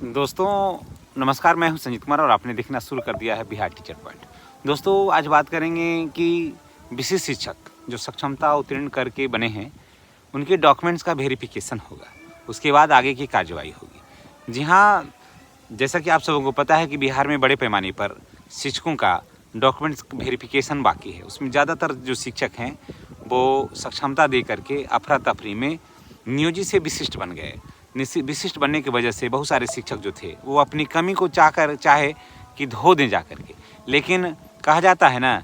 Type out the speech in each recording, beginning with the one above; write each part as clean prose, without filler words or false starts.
दोस्तों नमस्कार, मैं हूं संजीत कुमार और आपने देखना शुरू कर दिया है बिहार टीचर पॉइंट। दोस्तों आज बात करेंगे कि विशिष्ट शिक्षक जो सक्षमता उत्तीर्ण करके बने हैं उनके डॉक्यूमेंट्स का वेरिफिकेशन होगा, उसके बाद आगे की कार्यवाही होगी। जी हाँ, जैसा कि आप सबों को पता है कि बिहार में बड़े पैमाने पर शिक्षकों का डॉक्यूमेंट्स वेरिफिकेशन बाकी है। उसमें ज़्यादातर जो शिक्षक हैं वो सक्षमता दे करके अफरा तफरी में नियोजित से विशिष्ट बन गए। विशिष्ट बनने की वजह से बहुत सारे शिक्षक जो थे वो अपनी कमी को चाहे कि धो दें जा करके, लेकिन कहा जाता है ना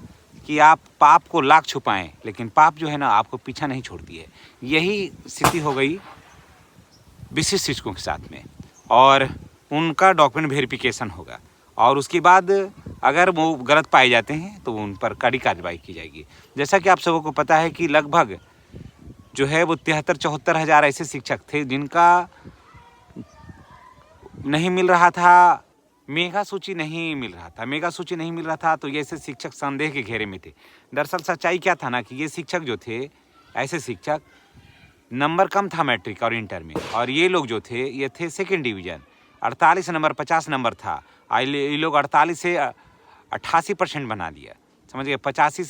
कि आप पाप को लाख छुपाएं लेकिन पाप जो है ना आपको पीछा नहीं छोड़ती है। यही स्थिति हो गई विशिष्ट शिक्षकों के साथ में, और उनका डॉक्यूमेंट वेरिफिकेशन होगा और उसके बाद अगर वो गलत पाए जाते हैं तो उन पर कड़ी कार्रवाई की जाएगी। जैसा कि आप सबों को पता है कि लगभग जो है वो 73-74 हज़ार ऐसे शिक्षक थे जिनका नहीं मिल रहा था, मेगा सूची नहीं मिल रहा था। तो ये ऐसे शिक्षक संदेह के घेरे में थे। दरअसल सच्चाई क्या था ना कि ये शिक्षक जो थे, ऐसे शिक्षक नंबर कम था मैट्रिक और इंटर में, और ये लोग जो थे ये थे सेकेंड डिवीज़न, 48 नंबर 50 नंबर था। ये लोग 48 से 88% बना लिया, समझ गए, 45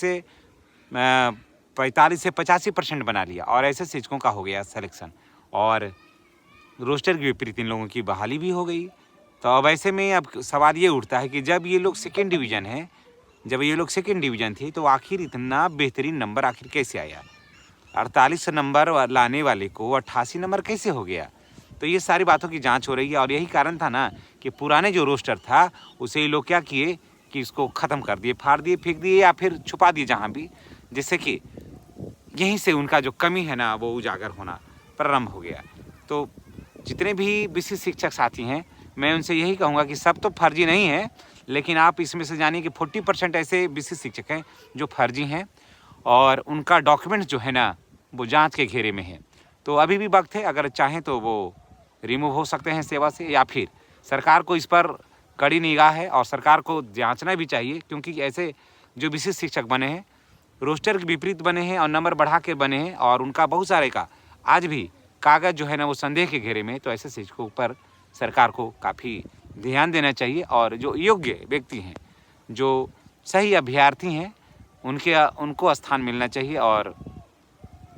से 85% बना लिया, और ऐसे शिक्षकों का हो गया सिलेक्शन और रोस्टर के विपरीत इन लोगों की बहाली भी हो गई। तो अब ऐसे में अब सवाल ये उठता है कि जब ये लोग सेकेंड डिवीज़न थी तो आखिर इतना बेहतरीन नंबर आखिर कैसे आया? 48 नंबर लाने वाले को 88 नंबर कैसे हो गया? तो ये सारी बातों की जांच हो रही है, और यही कारण था ना कि पुराने जो रोस्टर था उसे ये लोग क्या किए कि इसको ख़त्म कर दिए, फाड़ दिए, फेंक दिए या फिर छुपा दिए जहाँ भी, जिससे कि यहीं से उनका जो कमी है ना वो उजागर होना प्रारंभ हो गया। तो जितने भी विशिष्ट शिक्षक साथी हैं मैं उनसे यही कहूँगा कि सब तो फर्जी नहीं है, लेकिन आप इसमें से जानिए कि 40% ऐसे विशिष्ट शिक्षक हैं जो फर्जी हैं और उनका डॉक्यूमेंट्स जो है ना वो जांच के घेरे में है। तो अभी भी वक्त है, अगर चाहें तो वो रिमूव हो सकते हैं सेवा से, या फिर सरकार को इस पर कड़ी निगाह है और सरकार को जांचना भी चाहिए, क्योंकि ऐसे जो विशिष्ट शिक्षक बने हैं रोस्टर के विपरीत बने हैं और नंबर बढ़ा के बने हैं, और उनका बहुत सारे का आज भी कागज़ जो है ना वो संदेह के घेरे में। तो ऐसे शिक्षकों पर सरकार को काफ़ी ध्यान देना चाहिए, और जो योग्य व्यक्ति हैं, जो सही अभ्यर्थी हैं, उनको स्थान मिलना चाहिए, और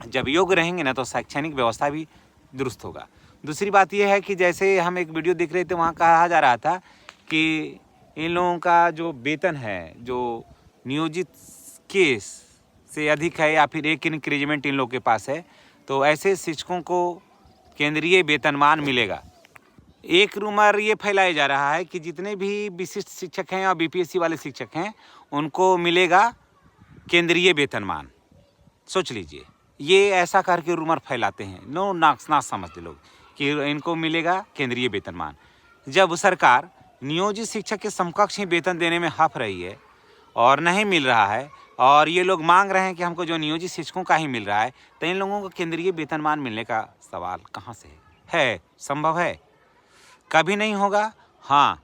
जब योग्य रहेंगे ना तो शैक्षणिक व्यवस्था भी दुरुस्त होगा। दूसरी बात यह है कि जैसे हम एक वीडियो देख रहे थे, वहाँ कहा जा रहा था कि इन लोगों का जो वेतन है जो नियोजित के से अधिक है, या फिर एक इंक्रीजमेंट इन लोगों के पास है, तो ऐसे शिक्षकों को केंद्रीय वेतनमान मिलेगा। एक रूमर ये फैलाया जा रहा है कि जितने भी विशिष्ट शिक्षक हैं और बीपीएससी वाले शिक्षक हैं उनको मिलेगा केंद्रीय वेतनमान। सोच लीजिए, ये ऐसा करके रूमर फैलाते हैं, ना समझते लोग कि इनको मिलेगा केंद्रीय वेतनमान, जब सरकार नियोजित शिक्षक के समकक्ष ही वेतन देने में हफ रही है और नहीं मिल रहा है, और ये लोग मांग रहे हैं कि हमको जो नियोजित शिक्षकों का ही मिल रहा है, तो इन लोगों को केंद्रीय वेतनमान मिलने का सवाल कहाँ से है? संभव है? कभी नहीं होगा। हाँ,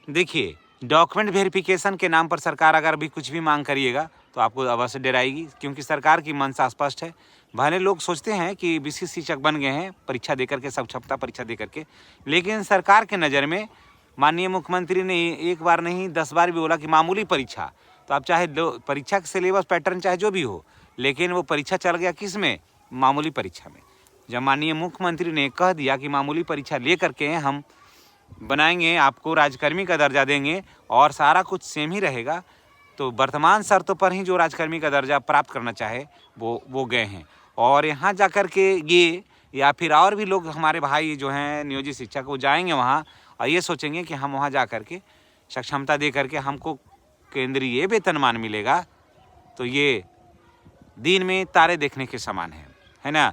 देखिए, डॉक्यूमेंट वेरिफिकेशन के नाम पर सरकार अगर भी कुछ भी मांग करिएगा तो आपको अवश्य डराएगी, क्योंकि सरकार की मंशा स्पष्ट है। भले लोग सोचते हैं कि विशिष्ट शिक्षक बन गए हैं परीक्षा देकर के, सक्षमता परीक्षा देकर के, लेकिन सरकार के नज़र में माननीय मुख्यमंत्री ने एक बार नहीं 10 बार भी बोला कि मामूली परीक्षा। तो आप चाहे परीक्षा का सिलेबस पैटर्न चाहे जो भी हो, लेकिन वो परीक्षा चल गया किस में? मामूली परीक्षा में। जब माननीय मुख्यमंत्री ने कह दिया कि मामूली परीक्षा ले करके हम बनाएंगे, आपको राजकर्मी का दर्जा देंगे और सारा कुछ सेम ही रहेगा, तो वर्तमान शर्तों पर ही जो राजकर्मी का दर्जा प्राप्त करना चाहे वो गए हैं। और यहाँ जा कर के ये या फिर और भी लोग हमारे भाई जो हैं नियोजित शिक्षक, वो जाएंगे वहाँ और ये सोचेंगे कि हम वहाँ जा कर के सक्षमता दे करके हमको केंद्रीय वेतनमान मिलेगा। तो ये दिन में तारे देखने के समान है ना?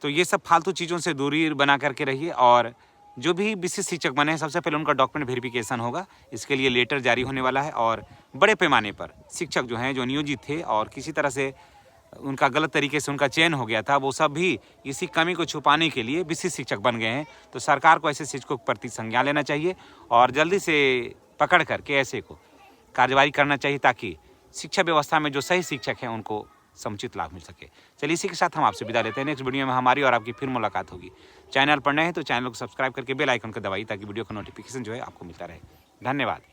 तो ये सब फालतू चीज़ों से दूरी बना करके रहिए, और जो भी विशिष्ट शिक्षक बने हैं सबसे पहले उनका डॉक्यूमेंट वेरिफिकेशन होगा। इसके लिए लेटर जारी होने वाला है, और बड़े पैमाने पर शिक्षक जो हैं जो नियोजित थे और किसी तरह से उनका गलत तरीके से उनका चयन हो गया था, वो सब भी इसी कमी को छुपाने के लिए विशिष्ट शिक्षक बन गए हैं। तो सरकार को ऐसे शिक्षकों के प्रति संज्ञान लेना चाहिए और जल्दी से पकड़ करके ऐसे को कार्रवाई करना चाहिए, ताकि शिक्षा व्यवस्था में जो सही शिक्षक हैं उनको समुचित लाभ मिल सके। चलिए इसी के साथ हम आपसे विदा लेते हैं। नेक्स्ट वीडियो में हमारी और आपकी फिर मुलाकात होगी। चैनल पर नए हैं तो चैनल को सब्सक्राइब करके बेल आइकन को दबाइए ताकि वीडियो का नोटिफिकेशन जो है आपको मिलता रहे। धन्यवाद।